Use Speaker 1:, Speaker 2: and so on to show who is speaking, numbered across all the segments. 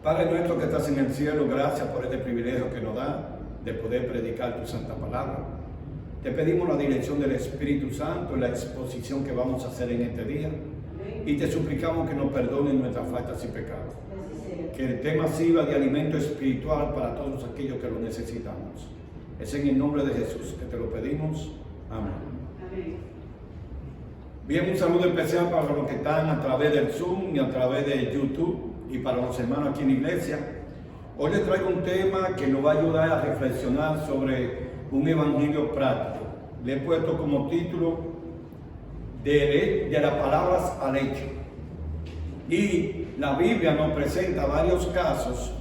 Speaker 1: Padre nuestro que estás en el cielo, gracias por este privilegio que nos da de poder predicar tu santa palabra. Te pedimos la dirección del Espíritu Santo en la exposición que vamos a hacer en este día y te suplicamos que nos perdones nuestras faltas y pecados. Que el tema sirva de alimento espiritual para todos aquellos que lo necesitamos. Es en el nombre de Jesús que te lo pedimos. Amén. Bien, un saludo especial para los que están a través del Zoom y a través de YouTube y para los hermanos aquí en la iglesia. Hoy les traigo un tema que nos va a ayudar a reflexionar sobre un evangelio práctico. Le he puesto como título de las palabras al hecho. Y la Biblia nos presenta varios casos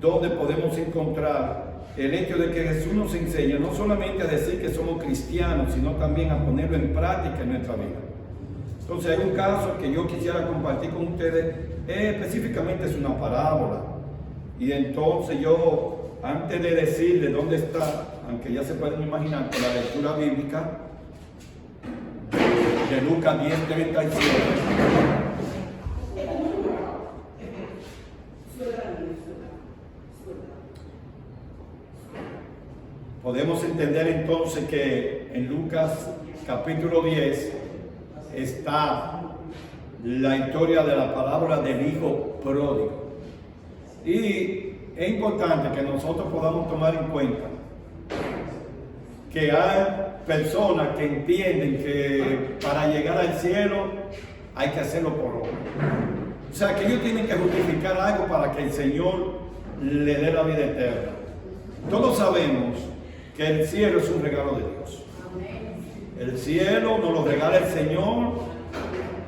Speaker 1: donde podemos encontrar el hecho de que Jesús nos enseña no solamente a decir que somos cristianos, sino también a ponerlo en práctica en nuestra vida. Entonces hay un caso que yo quisiera compartir con ustedes, específicamente es una parábola. Y entonces yo, antes de decirle dónde está, aunque ya se pueden imaginar con la lectura bíblica de Lucas 10:37, podemos entender entonces que en Lucas capítulo 10 está la historia de la parábola del hijo pródigo. Y es importante que nosotros podamos tomar en cuenta que hay personas que entienden que para llegar al cielo hay que hacerlo por obra. O sea, que ellos tienen que justificar algo para que el Señor le dé la vida eterna. Todos sabemos que el cielo es un regalo de Dios. El cielo nos lo regala el Señor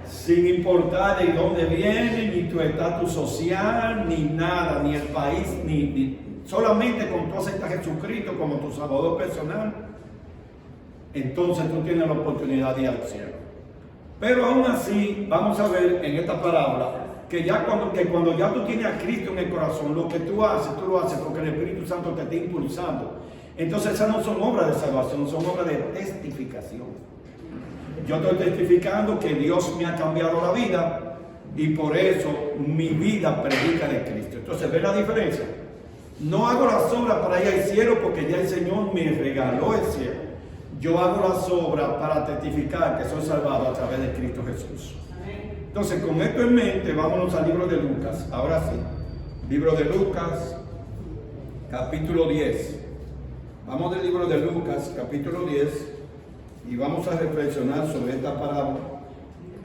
Speaker 1: sin importar de dónde viene, ni tu estatus social, ni nada, ni el país, ni solamente con tu aceptas a Jesucristo como tu Salvador personal, entonces tú tienes la oportunidad de ir al cielo. Pero aún así, vamos a ver en esta parábola que cuando ya tú tienes a Cristo en el corazón, lo que tú lo haces porque el Espíritu Santo te está impulsando. Entonces esas no son obras de salvación, son obras de testificación. Yo estoy testificando que Dios me ha cambiado la vida y por eso mi vida predica de Cristo. Entonces, ¿ves la diferencia? No hago las obras para ir al cielo porque ya el Señor me regaló el cielo. Yo hago las obras para testificar que soy salvado a través de Cristo Jesús. Entonces, con esto en mente, vámonos al libro de Lucas. Ahora sí, libro de Lucas, capítulo 10. Vamos del libro de Lucas, capítulo 10, y vamos a reflexionar sobre esta parábola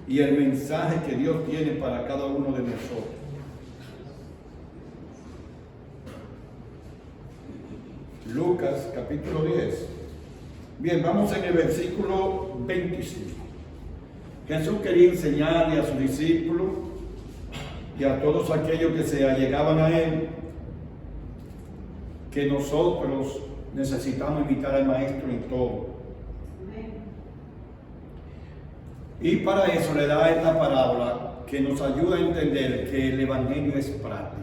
Speaker 1: y el mensaje que Dios tiene para cada uno de nosotros. Lucas, capítulo 10. Bien, vamos en el versículo 25. Jesús quería enseñarle a sus discípulos y a todos aquellos que se allegaban a Él que nosotros necesitamos imitar al Maestro en todo. Y para eso le da esta parábola que nos ayuda a entender que el Evangelio es práctico.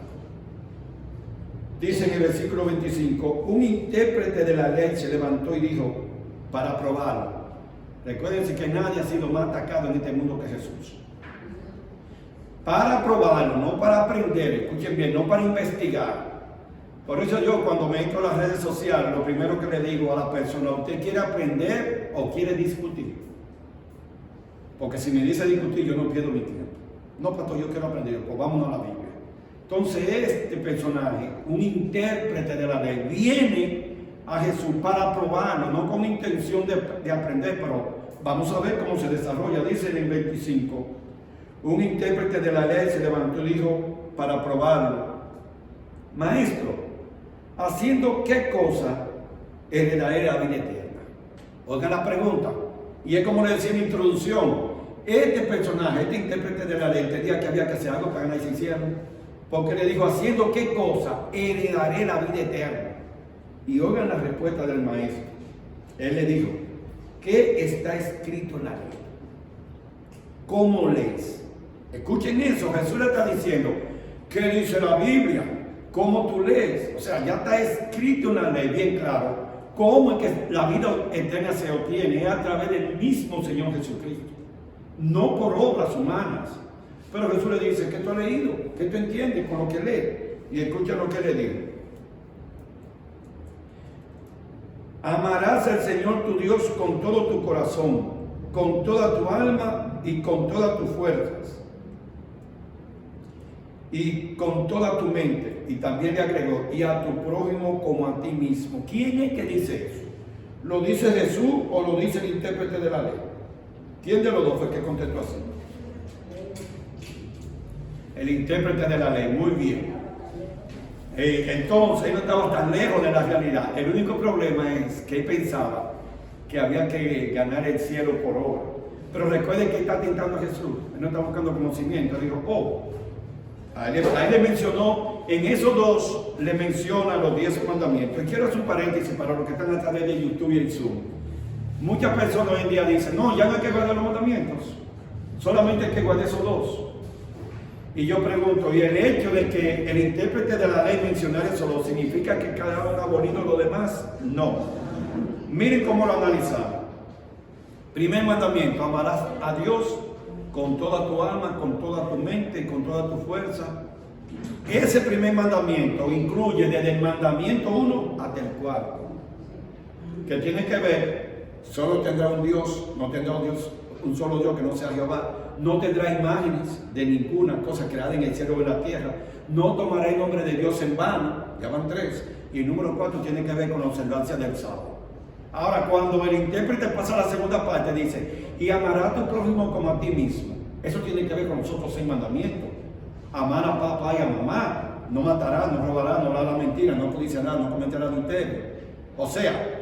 Speaker 1: Dice en el versículo 25, un intérprete de la ley se levantó y dijo, para probarlo. Recuérdense que nadie ha sido más atacado en este mundo que Jesús. Para probarlo, no para aprender, escuchen bien, no para investigar. Por eso yo cuando me entro a las redes sociales, lo primero que le digo a la persona, ¿usted quiere aprender o quiere discutir? Porque si me dice discutir, yo no pierdo mi tiempo. No, pastor, yo quiero aprender, pues vámonos a la Biblia. Entonces este personaje, un intérprete de la ley, viene a Jesús para probarlo, no con intención de aprender, pero vamos a ver cómo se desarrolla. Dice en el 25, un intérprete de la ley se levantó y dijo para probarlo, Maestro, ¿haciendo qué cosa heredaré la vida eterna? Oigan la pregunta. Y es como le decía en la introducción. Este personaje, este intérprete de la ley, entendía que había que hacer algo para que nadie se hiciera. Porque le dijo, ¿haciendo qué cosa heredaré la vida eterna? Y oigan la respuesta del maestro. Él le dijo, ¿qué está escrito en la ley? ¿Cómo lees? Escuchen eso, Jesús le está diciendo, ¿qué dice la Biblia? ¿Cómo tú lees? O sea, ya está escrito en la ley, bien claro, cómo es que la vida eterna se obtiene, es a través del mismo Señor Jesucristo, no por obras humanas. Pero Jesús le dice, ¿qué tú has leído? ¿Qué tú entiendes con lo que lees? Y escucha lo que le digo. Amarás al Señor tu Dios con todo tu corazón, con toda tu alma y con todas tus fuerzas y con toda tu mente. Y también le agregó, y a tu prójimo como a ti mismo. ¿Quién es que dice eso? ¿Lo dice Jesús o lo dice el intérprete de la ley? ¿Quién de los dos fue el que contestó así? El intérprete de la ley, muy bien. Entonces él no estaba tan lejos de la realidad. El único problema es que él pensaba que había que ganar el cielo por obra. Pero recuerden que está tentando a Jesús. Él no está buscando conocimiento. Él dijo, a él le mencionó, en esos dos le menciona los 10 mandamientos. Y quiero hacer un paréntesis para los que están a través de YouTube y el Zoom. Muchas personas hoy en día dicen, no, ya no hay que guardar los mandamientos. Solamente hay que guardar esos dos. Y yo pregunto, ¿y el hecho de que el intérprete de la ley mencionara eso dos significa que cada uno ha abolido lo demás? No. Miren cómo lo analizaron. Primer mandamiento, amarás a Dios con toda tu alma, con toda tu mente y con toda tu fuerza. Ese primer mandamiento incluye desde el mandamiento 1 hasta el 4. Que tiene que ver, solo tendrá un Dios, no tendrá un Dios, un solo Dios que no sea Jehová. No tendrá imágenes de ninguna cosa creada en el cielo o en la tierra. No tomará el nombre de Dios en vano. Ya van 3. Y el número 4 tiene que ver con la observancia del sábado. Ahora, cuando el intérprete pasa a la segunda parte, dice, y amará a tu prójimo como a ti mismo. Eso tiene que ver con los otros 6 mandamientos. Amar a papá y a mamá. No matarás, no robarás, no hablarás mentira, no codiciarás, no cometerás adulterio. O sea,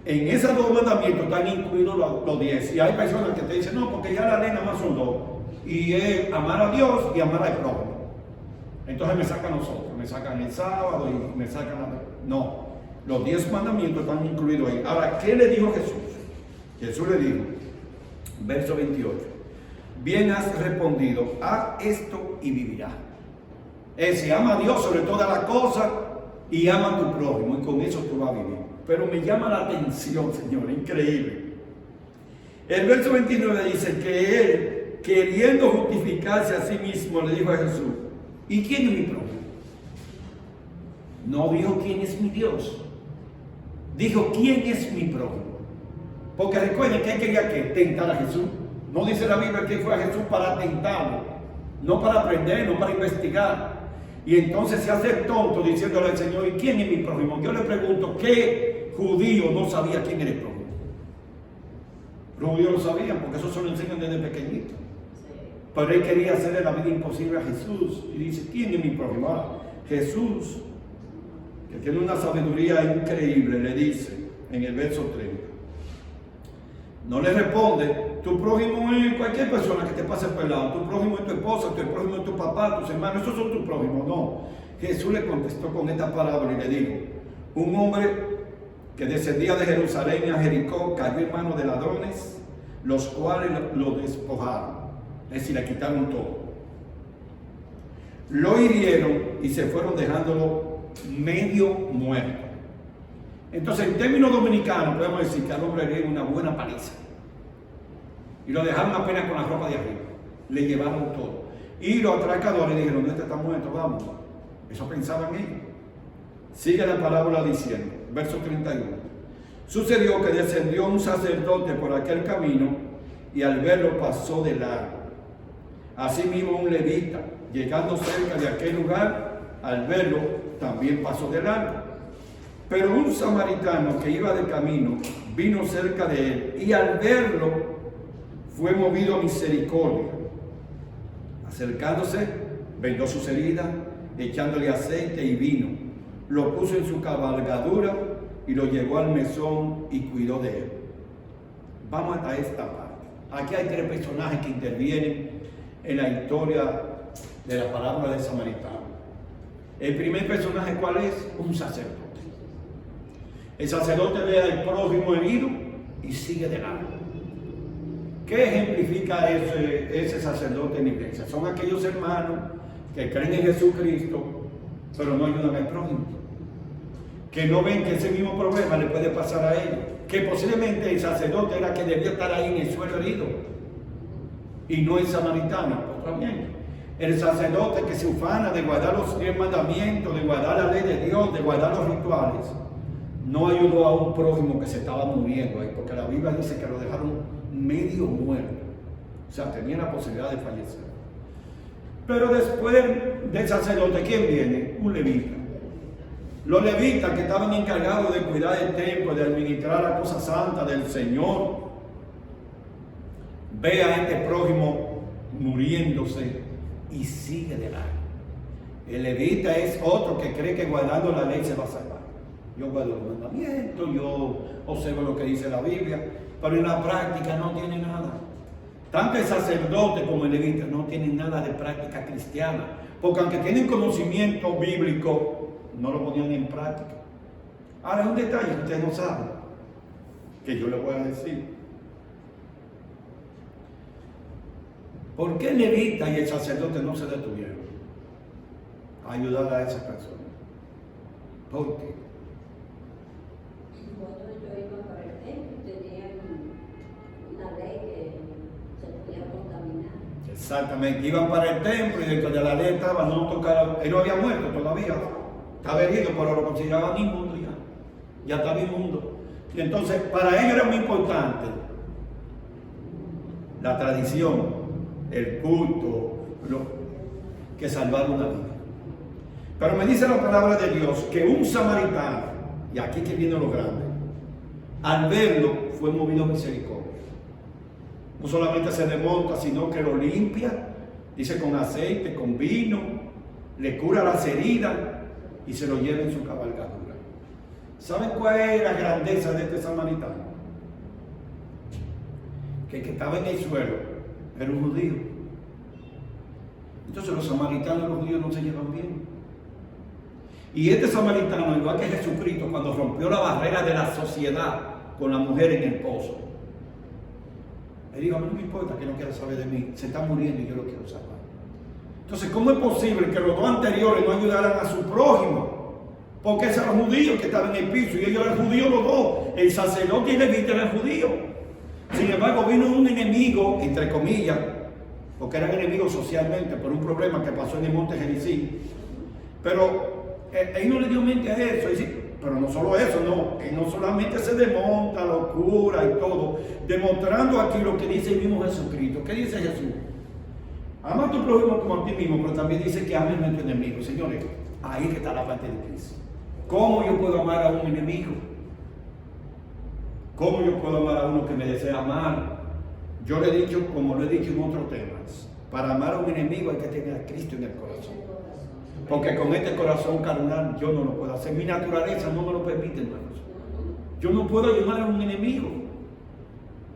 Speaker 1: en esos 2 mandamientos están incluidos los 10. Y hay personas que te dicen, no, porque ya la ley nada más son 2. Y es amar a Dios y amar al prójimo. Entonces me sacan los otros. Me sacan el sábado y me sacan No, los 10 mandamientos están incluidos ahí. Ahora, ¿qué le dijo Jesús? Jesús le dijo, verso 28. Bien has respondido, haz esto y vivirás. Es decir, ama a Dios sobre todas las cosas y ama a tu prójimo. Y con eso tú vas a vivir. Pero me llama la atención, Señor, increíble. El verso 29 dice que él, queriendo justificarse a sí mismo, le dijo a Jesús, ¿y quién es mi prójimo? No dijo quién es mi Dios. Dijo quién es mi prójimo. Porque recuerden que él quería que tentar a Jesús. No dice la Biblia que fue a Jesús para tentarlo, no para aprender, no para investigar. Y entonces se hace tonto diciéndole al Señor, ¿y quién es mi prójimo? Yo le pregunto, ¿qué judío no sabía quién era el prójimo? Los judíos lo sabían, porque eso se lo enseñan desde pequeñito. Pero él quería hacerle la vida imposible a Jesús. Y dice, ¿quién es mi prójimo? Ahora, Jesús, que tiene una sabiduría increíble, le dice en el verso 30. No le responde, tu prójimo es cualquier persona que te pase por el lado. Tu prójimo es tu esposa, tu prójimo es tu papá, tus hermanos, esos son tus prójimos. No. Jesús le contestó con esta palabra y le dijo, un hombre que descendía de Jerusalén a Jericó cayó en manos de ladrones, los cuales lo despojaron. Es decir, le quitaron todo. Lo hirieron y se fueron dejándolo medio muerto. Entonces, en términos dominicanos, podemos decir que al hombre le dieron una buena paliza. Y lo dejaron apenas con la ropa de arriba. Le llevaron todo. Y los atracadores dijeron, no, este está muerto, vamos. Eso pensaban ellos. Sigue la parábola diciendo, verso 31. Sucedió que descendió un sacerdote por aquel camino y al verlo pasó de largo. Asimismo un levita, llegando cerca de aquel lugar, al verlo también pasó de largo. Pero un samaritano que iba de camino vino cerca de él y al verlo fue movido a misericordia. Acercándose, vendó sus heridas, echándole aceite y vino. Lo puso en su cabalgadura y lo llevó al mesón y cuidó de él. Vamos hasta esta parte. Aquí hay 3 personajes que intervienen en la historia de la parábola del samaritano. El primer personaje, ¿cuál es? Un sacerdote. El sacerdote ve al prójimo herido y sigue de largo. ¿Qué ejemplifica ese sacerdote en la iglesia? Son aquellos hermanos que creen en Jesucristo, pero no ayudan al prójimo. Que no ven que ese mismo problema le puede pasar a ellos. Que posiblemente el sacerdote era que debía estar ahí en el suelo herido y no el samaritano. Pues también. El sacerdote que se ufana de guardar los 10 mandamientos, de guardar la ley de Dios, de guardar los rituales, no ayudó a un prójimo que se estaba muriendo ahí, porque la Biblia dice que lo dejaron medio muerto. O sea, tenía la posibilidad de fallecer. Pero después del sacerdote, ¿quién viene? Un levita. Los levitas que estaban encargados de cuidar el templo, de administrar la cosa santa del Señor, ve a este prójimo muriéndose y sigue de largo. El levita es otro que cree que guardando la ley se va a salvar. Yo guardo los mandamientos, yo observo lo que dice la Biblia, pero en la práctica no tiene nada. Tanto el sacerdote como el levita no tienen nada de práctica cristiana, porque aunque tienen conocimiento bíblico, no lo ponían en práctica. Ahora, un detalle que ustedes no saben, que yo les voy a decir. ¿Por qué el levita y el sacerdote no se detuvieron a ayudar a esas personas? ¿Por qué?
Speaker 2: Cuando ellos iban para el templo, tenían una ley que se podía contaminar.
Speaker 1: Exactamente, iban para el templo y dentro de la ley estaba no tocar, él no había muerto todavía, estaba herido, pero lo consideraban inmundo ya estaba inmundo. Y entonces para ellos era muy importante la tradición, el culto, que salvar una vida. Pero me dice la palabra de Dios que un samaritano, y aquí que viene lo grande, al verlo fue movido a misericordia. No solamente se desmonta, sino que lo limpia, dice con aceite, con vino, le cura las heridas y se lo lleva en su cabalgadura. ¿Saben cuál es la grandeza de este samaritano? Que el que estaba en el suelo era un judío. Entonces los samaritanos y los judíos no se llevan bien. Y este samaritano, igual que Jesucristo, cuando rompió la barrera de la sociedad con la mujer en el pozo, le dijo: a mí no me importa que no quiera saber de mí, se está muriendo y yo lo quiero salvar. Entonces, ¿cómo es posible que los dos anteriores no ayudaran a su prójimo? Porque esos eran judíos que estaban en el piso y ellos eran judíos los dos. El sacerdote y el levita eran judíos. Sin embargo, vino un enemigo, entre comillas, porque eran enemigos socialmente por un problema que pasó en el monte Gerizim. Pero él no le dio mente a eso. Pero no solo eso, no. Él no solamente se desmonta, lo cura y todo, demostrando aquí lo que dice el mismo Jesucristo. ¿Qué dice Jesús? Ama a tu prójimo como a ti mismo, pero también dice que ames a tu enemigo. Señores, ahí que está la parte de Cristo. ¿Cómo yo puedo amar a un enemigo? ¿Cómo yo puedo amar a uno que me desea mal? Yo le he dicho, como lo he dicho en otros temas, para amar a un enemigo hay que tener a Cristo en el corazón. Porque con este corazón carnal yo no lo puedo hacer. Mi naturaleza no me lo permite, hermanos. Yo no puedo ayudar a un enemigo.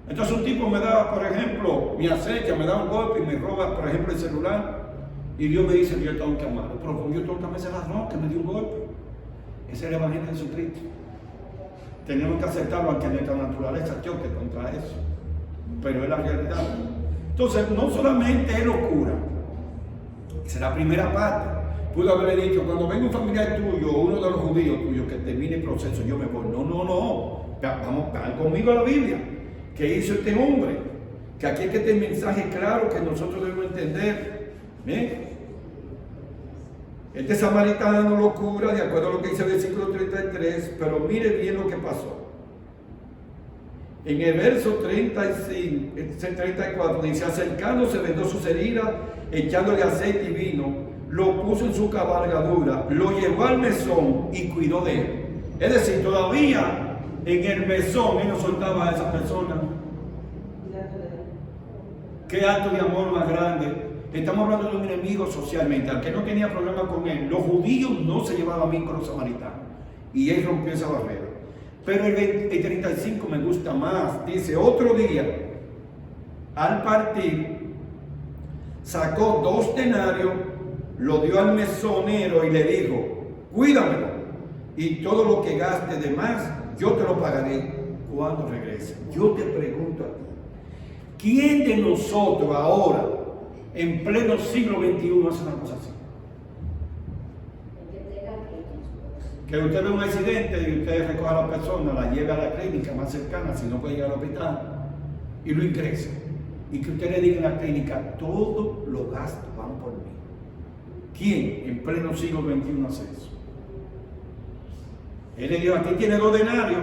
Speaker 1: Entonces un tipo me da, por ejemplo, me acecha, me da un golpe y me roba, por ejemplo, el celular. Y Dios me dice que yo tengo que amarlo. Pero como yo tengo que amarse la roca, que me dio un golpe. Ese es el Evangelio de Jesucristo. Tenemos que aceptarlo aunque nuestra naturaleza choque contra eso. Pero es la realidad. Entonces, no solamente es locura. Esa es la primera parte. Pudo haberle dicho: cuando venga un familiar tuyo o uno de los judíos tuyos que termine el proceso, yo me voy. No. Vamos conmigo a la Biblia. ¿Qué hizo este hombre? Que aquí es que este mensaje claro que nosotros debemos entender. Este samaritano lo cura de acuerdo a lo que dice el versículo 33, pero mire bien lo que pasó. En el verso 34 dice: acercándose vendó sus heridas, echándole aceite y vino, lo puso en su cabalgadura, lo llevó al mesón y cuidó de él. Es decir, todavía en el mesón él no soltaba a esa persona. Qué acto de amor más grande. Estamos hablando de un enemigo socialmente, al que no tenía problema con él. Los judíos no se llevaban bien con los samaritanos y él rompió esa barrera. Pero el 35 me gusta más. Dice: otro día, al partir, sacó 2 denarios, lo dio al mesonero y le dijo: cuídamelo, y todo lo que gaste de más, yo te lo pagaré cuando regrese. Yo te pregunto a ti, ¿quién de nosotros ahora, en pleno siglo XXI, hace una cosa así? Que usted ve un accidente y usted recoge a la persona, la lleva a la clínica más cercana, si no puede ir al hospital, y lo ingresa. Y que usted le diga en la clínica: todos los gastos van por mí. ¿Quién en pleno siglo XXI hace eso? Él le dijo, aquí tiene 2 denarios,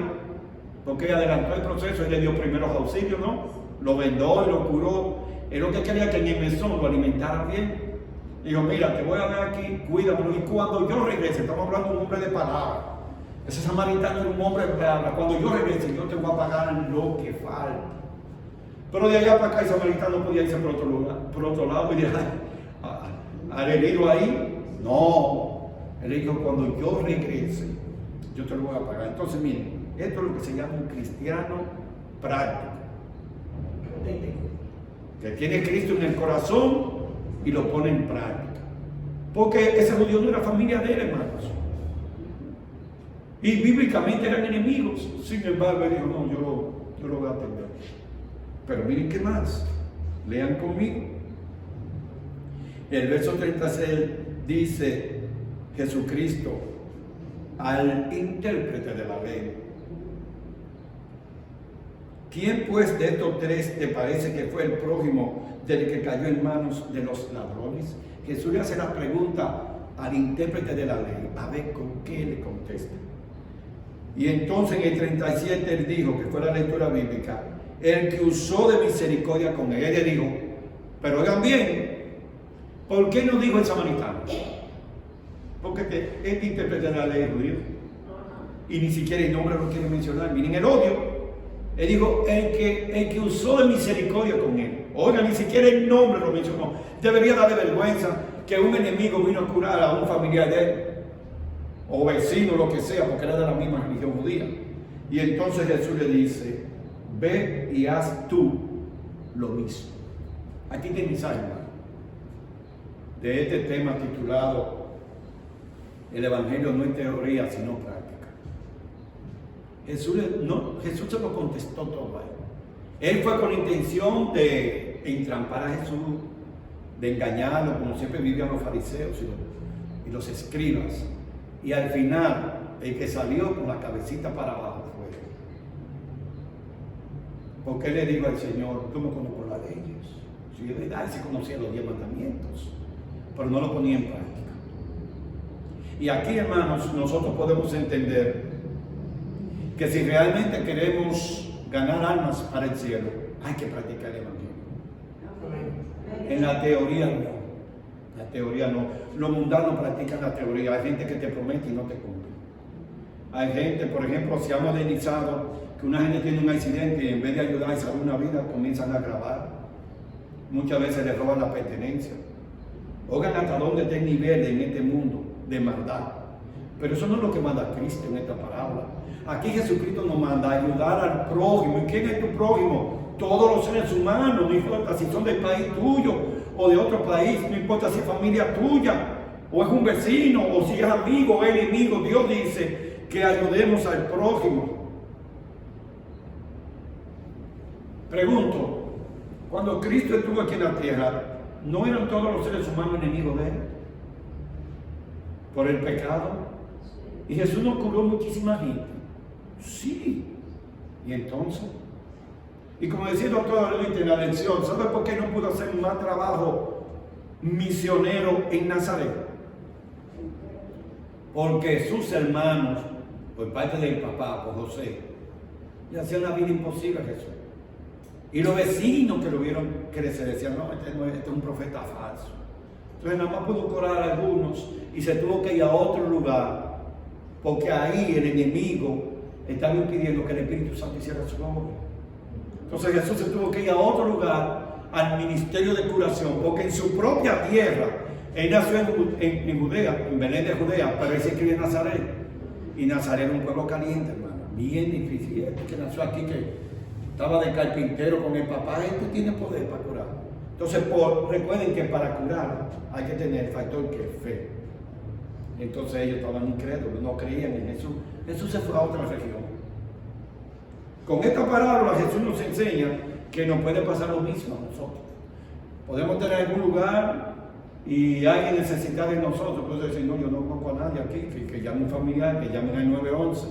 Speaker 1: porque adelantó el proceso. Él le dio primeros auxilios, ¿no? Lo vendó y lo curó. Él lo que quería que en el mesón lo alimentara bien. Dijo, mira, te voy a dar aquí, cuídamelo. Y cuando yo regrese, estamos hablando de un hombre de palabra. Ese samaritano es un hombre de palabra. Cuando yo regrese, yo te voy a pagar lo que falta. Pero de allá para acá el samaritano podía irse por otro lado y dejar al herido ahí. No. Él dijo, cuando yo regrese, yo te lo voy a pagar. Entonces, miren, esto es lo que se llama un cristiano práctico. Que tiene Cristo en el corazón y lo pone en práctica. Porque ese judío no era familia de él, hermanos. Y bíblicamente eran enemigos. Sin embargo, él dijo, no, yo lo voy a atender. Pero miren qué más. Lean conmigo. El verso 36 dice, Jesucristo, al intérprete de la ley: ¿quién pues de estos 3 te parece que fue el prójimo del que cayó en manos de los ladrones? Jesús le hace la pregunta al intérprete de la ley, a ver con qué le contesta. Y entonces en el 37 él dijo, que fue la lectura bíblica, el que usó de misericordia con él. Él le dijo, pero oigan bien, ¿por qué no dijo el samaritano? Porque este intérprete de la ley es judío. Y ni siquiera el nombre lo quiere mencionar. Miren el odio. Él dijo, el que usó de misericordia con él. Oiga, ni siquiera el nombre lo mencionó. Debería darle vergüenza que un enemigo vino a curar a un familiar de él, o vecino, lo que sea, porque era de la misma religión judía. Y entonces Jesús le dice, ve y haz tú lo mismo. Aquí te mensaje, hermano, de este tema titulado el Evangelio no es teoría, sino práctica. Jesús se lo contestó todo a él. Él fue con la intención de entrampar a Jesús, de engañarlo, como siempre vivían los fariseos y los escribas. Y al final, el que salió con la cabecita para abajo fue él. Porque él le dijo al Señor, tú me conozco las leyes. Sí, es verdad, él se conocía los 10 mandamientos, pero no lo ponía en práctica. Y aquí, hermanos, nosotros podemos entender que si realmente queremos ganar almas para el cielo, hay que practicar el Evangelio. En la teoría no. La teoría no. Los mundanos practican la teoría. Hay gente que te promete y no te cumple. Hay gente, por ejemplo, se ha modernizado, que una gente tiene un accidente y en vez de ayudar a salvar una vida, comienzan a grabar. Muchas veces le roban la pertenencia. Oigan hasta dónde está el nivel en este mundo de maldad. Pero eso no es lo que manda Cristo en esta parábola. Aquí Jesucristo nos manda a ayudar al prójimo. ¿Y quién es tu prójimo? Todos los seres humanos, no importa si son del país tuyo o de otro país, no importa si es familia tuya, o es un vecino, o si es amigo o enemigo. Dios dice que ayudemos al prójimo. Pregunto, cuando Cristo estuvo aquí en la tierra, ¿no eran todos los seres humanos enemigos de él? Por el pecado. Y Jesús nos curó muchísima gente. Sí. Y entonces, y como decía el doctor ahorita en la lección, ¿sabe por qué no pudo hacer más trabajo misionero en Nazaret? Porque sus hermanos, por parte del papá, por José, le hacían la vida imposible a Jesús. Y los vecinos que lo vieron crecer decían, no, este es un profeta falso. Entonces nada más pudo curar a algunos y se tuvo que ir a otro lugar, porque ahí el enemigo estaba impidiendo que el Espíritu Santo hiciera su obra. Entonces Jesús se tuvo que ir a otro lugar, al ministerio de curación, porque en su propia tierra, él nació en Judea, en Belén de Judea, pero él se crió en Nazaret. Y Nazaret era un pueblo caliente, hermano, bien difícil. Este que nació aquí, que estaba de carpintero con el papá, este tiene poder para curar. Entonces, recuerden que para curar hay que tener el factor que es fe. Entonces ellos estaban incrédulos, no creían en Jesús. Jesús se fue a otra región. Con esta parábola Jesús nos enseña que nos puede pasar lo mismo a nosotros. Podemos tener algún lugar y alguien necesitar de nosotros. Entonces decir, no, yo no conozco a nadie aquí, que llame un familiar, que llamen al 911.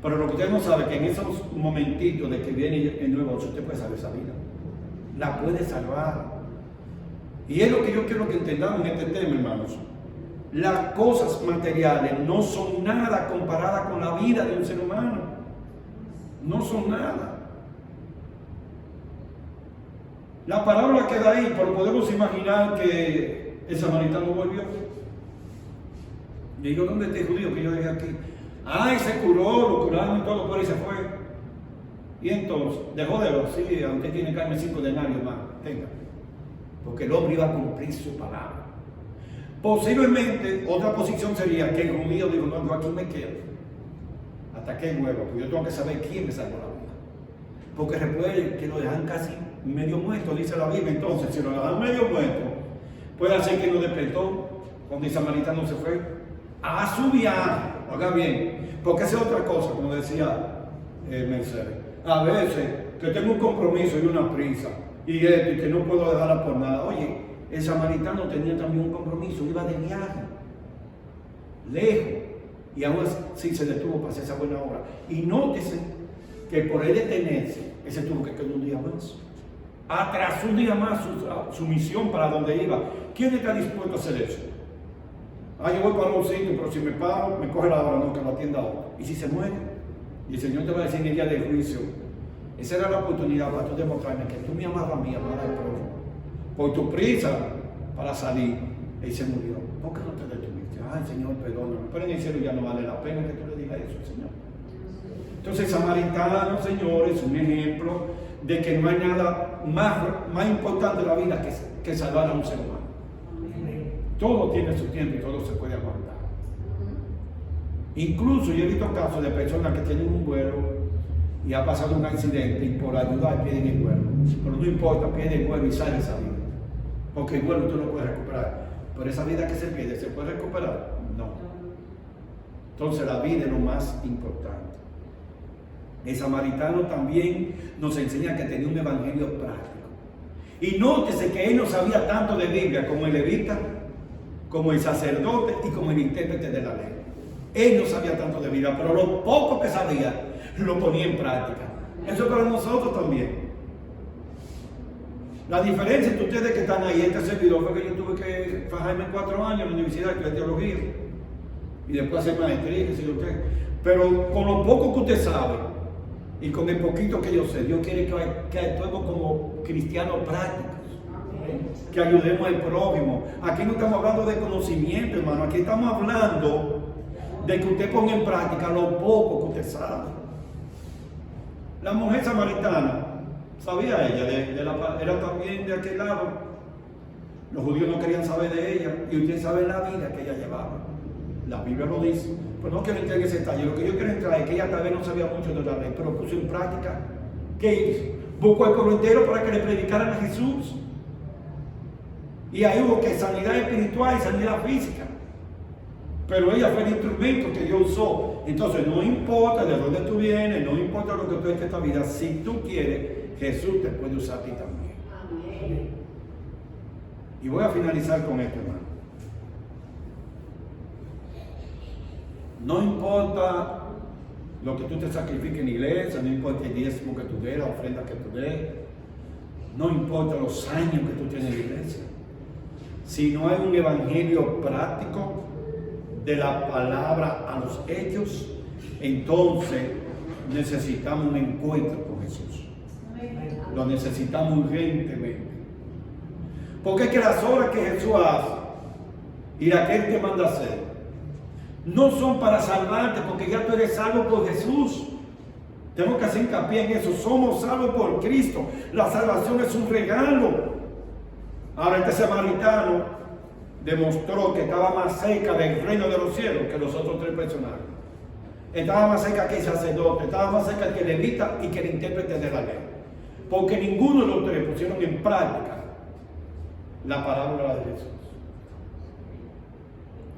Speaker 1: Pero lo que usted no sabe es que en esos momentitos de que viene el 911, usted puede salvar esa vida. La puede salvar. Y es lo que yo quiero que entendamos en este tema, hermanos. las cosas materiales no son nada comparadas con la vida de un ser humano. No son nada. La parábola queda ahí, pero podemos imaginar que el samaritano volvió. Le digo, ¿dónde está el judío que yo dejé aquí? Ay, se curó, lo curaron y todo, pero y se fue. Y entonces, dejó de verlo, sí, aunque tiene que darme 5 denarios más, tenga. Porque el hombre iba a cumplir su palabra. Posiblemente, otra posición sería que el judío dijo, no, yo aquí me quedo. Hasta que vuelva, porque yo tengo que saber quién me salvó la vida. Porque recuerden que lo dejan casi medio muerto, dice la Biblia. Entonces, si lo dejan medio muerto, puede ser que lo despertó cuando el samaritano se fue a su viaje. Oiga bien, porque esa es otra cosa, como decía Mercedes. A veces que tengo un compromiso y una prisa, y que no puedo dejarla por nada. Oye, el samaritano tenía también un compromiso, iba de viaje, lejos, y aún así se detuvo para hacer esa buena obra. Y nótese que por él detenerse, él se tuvo que quedar un día más. Atrasó un día más su misión para donde iba. ¿Quién está dispuesto a hacer eso? Yo voy para un sitio, pero si me paro, me coge la hora, no, que lo atienda ahora. ¿Y si se muere? Y el Señor te va a decir en el día del juicio, esa era la oportunidad para tú demostrarme que tú me amabas a mí, amabas al prójimo. Por tu prisa para salir, él se murió. ¿Por qué no te detuviste? Ay, Señor, perdóname. Pero en el cielo ya no vale la pena que tú le digas eso, Señor. Entonces, samaritano, Señor, es un ejemplo de que no hay nada más importante en la vida que salvar a un ser humano. Todo tiene su tiempo y todo se puede aguantar. Incluso yo he visto casos de personas que tienen un vuelo y ha pasado un accidente y por ayudar pierden el vuelo. Pero no importa, pierden el vuelo y sale esa vida. Porque el vuelo tú no puedes recuperar. Pero esa vida que se pierde, ¿se puede recuperar? No. Entonces la vida es lo más importante. El samaritano también nos enseña que tenía un evangelio práctico. Y nótese que él no sabía tanto de Biblia como el levita, como el sacerdote y como el intérprete de la ley. Él no sabía tanto de Biblia, pero lo poco que sabía lo ponía en práctica. Eso es para nosotros también. La diferencia entre ustedes que están ahí, este servidor, fue que yo tuve que fajarme 4 años en la universidad de teología y después hacer maestría, que sé yo qué. Pero con lo poco que usted sabe y con el poquito que yo sé, Dios quiere que actuemos como cristianos prácticos, que ayudemos al prójimo. Aquí no estamos hablando de conocimiento, hermano, aquí estamos hablando de que usted ponga en práctica lo poco que usted sabe. La mujer samaritana, sabía ella, era también de aquel lado. Los judíos no querían saber de ella, y usted sabe la vida que ella llevaba. La Biblia lo dice, pero no quiero entrar en ese detalle. Lo que yo quiero entrar es que ella tal vez no sabía mucho de la ley, pero puso en práctica. ¿Qué hizo? Buscó al pueblo entero para que le predicaran a Jesús. Y ahí hubo que sanidad espiritual y sanidad física. Pero ella fue el instrumento que Dios usó. Entonces no importa de dónde tú vienes, no importa lo que tú estés en esta vida, si tú quieres, Jesús te puede usar a ti también. Amén. Y voy a finalizar con esto, hermano. No importa lo que tú te sacrifiques en la iglesia, no importa el diezmo que tú des, la ofrenda que tú des, no importa los años que tú tienes en la iglesia. Si no hay un evangelio práctico de la palabra a los hechos, entonces necesitamos un encuentro con Jesús. Lo necesitamos urgentemente. Porque es que las obras que Jesús hace y las que Él te manda a hacer no son para salvarte, porque ya tú eres salvo por Jesús. Tengo que hacer hincapié en eso. Somos salvos por Cristo. La salvación es un regalo. Ahora este samaritano demostró que estaba más cerca del reino de los cielos que los otros 3 personajes. Estaba más cerca que el sacerdote, estaba más cerca que el levita y que el intérprete de la ley. Porque ninguno de los 3 pusieron en práctica la parábola de Jesús.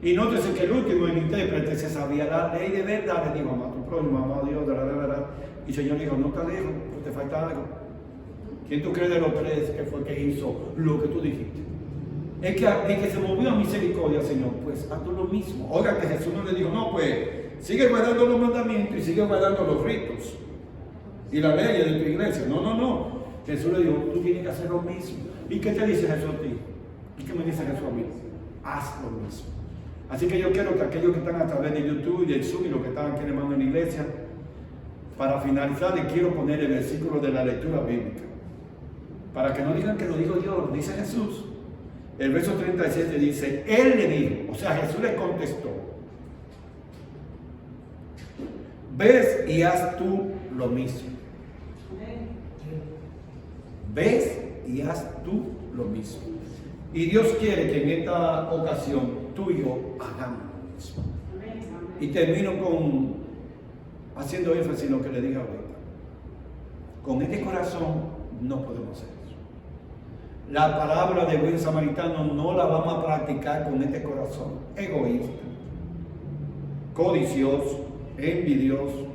Speaker 1: Y nótese que el último, el intérprete, se sabía la ley de verdad. Le dijo, ama a tu prójimo, ama a Dios, y el Señor dijo, no está lejos, pues te falta algo. ¿Quién tú crees de los 3 que fue que hizo lo que tú dijiste? El que se movió a misericordia, Señor, pues haz tú lo mismo. Oiga, que Jesús no le dijo, no, pues sigue guardando los mandamientos y sigue guardando los ritos y la ley de tu iglesia. No. Jesús le dijo, tú tienes que hacer lo mismo. ¿Y qué te dice Jesús a ti? ¿Y qué me dice Jesús a mí? Haz lo mismo. Así que yo quiero que aquellos que están a través de YouTube y del Zoom y los que están aquí hermano en la iglesia, para finalizar les quiero poner el versículo de la lectura bíblica. Para que no digan que lo digo yo, lo dice Jesús. El verso 37 dice, Él le dijo, o sea, Jesús le contestó, ves y haz tú lo mismo. Ves y haz tú lo mismo. Y Dios quiere que en esta ocasión tú y yo hagamos lo mismo. Y termino haciendo énfasis en lo que le dije ahorita. Con este corazón no podemos hacer eso. La palabra de buen samaritano no la vamos a practicar con este corazón egoísta, codicioso, envidioso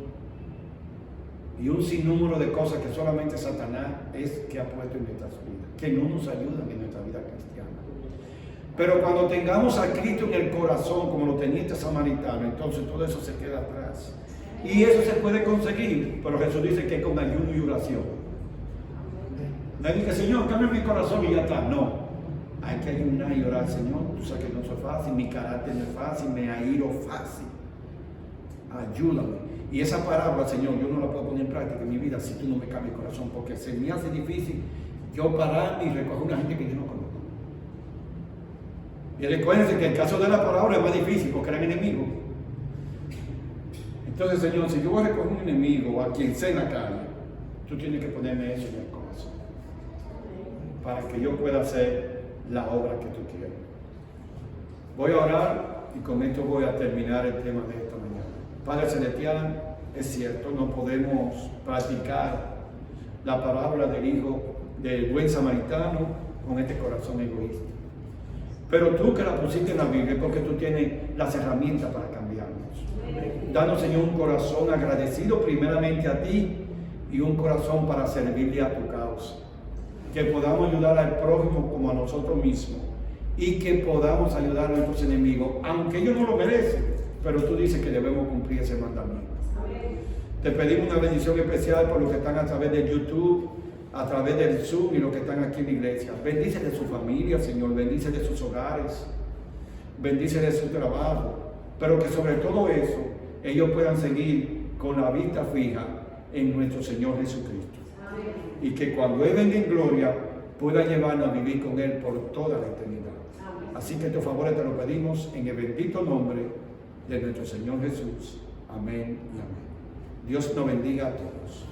Speaker 1: y un sinnúmero de cosas que solamente Satanás es que ha puesto en nuestras vidas, que no nos ayudan en nuestra vida cristiana. Pero cuando tengamos a Cristo en el corazón, como lo tenía este samaritano, entonces todo eso se queda atrás. Y eso se puede conseguir, pero Jesús dice que con ayuno y oración. No dice, Señor, cambia mi corazón y ya está. No, hay que ayunar y orar. Señor, tú sabes que no soy fácil, mi carácter no es fácil, me airo fácil. Ayúdame. Y esa palabra, Señor, yo no la puedo poner en práctica en mi vida si tú no me cambias el corazón, porque se me hace difícil yo parar y recoger una gente que yo no conozco. Y recuérdense que el caso de la palabra es más difícil porque eran enemigos. Entonces, Señor, si yo voy a recoger un enemigo o a quien sea en la calle, tú tienes que ponerme eso en el corazón para que yo pueda hacer la obra que tú quieres. Voy a orar y con esto voy a terminar el tema de esta mañana. Padre Celestial, es cierto, no podemos practicar la palabra del Hijo del buen samaritano con este corazón egoísta. Pero tú que la pusiste en la Biblia es porque tú tienes las herramientas para cambiarnos. Danos, Señor, un corazón agradecido primeramente a ti y un corazón para servirle a tu causa. Que podamos ayudar al prójimo como a nosotros mismos y que podamos ayudar a nuestros enemigos, aunque ellos no lo merecen, pero tú dices que debemos cumplir ese mandamiento. Te pedimos una bendición especial por los que están a través de YouTube, a través del Zoom y los que están aquí en la iglesia. Bendice de su familia, Señor, bendice de sus hogares, bendice de su trabajo, pero que sobre todo eso ellos puedan seguir con la vista fija en nuestro Señor Jesucristo. Y que cuando Él venga en gloria pueda llevarnos a vivir con Él por toda la eternidad. Así que estos favores te lo pedimos en el bendito nombre de nuestro Señor Jesús. Amén y amén. Dios nos bendiga a todos.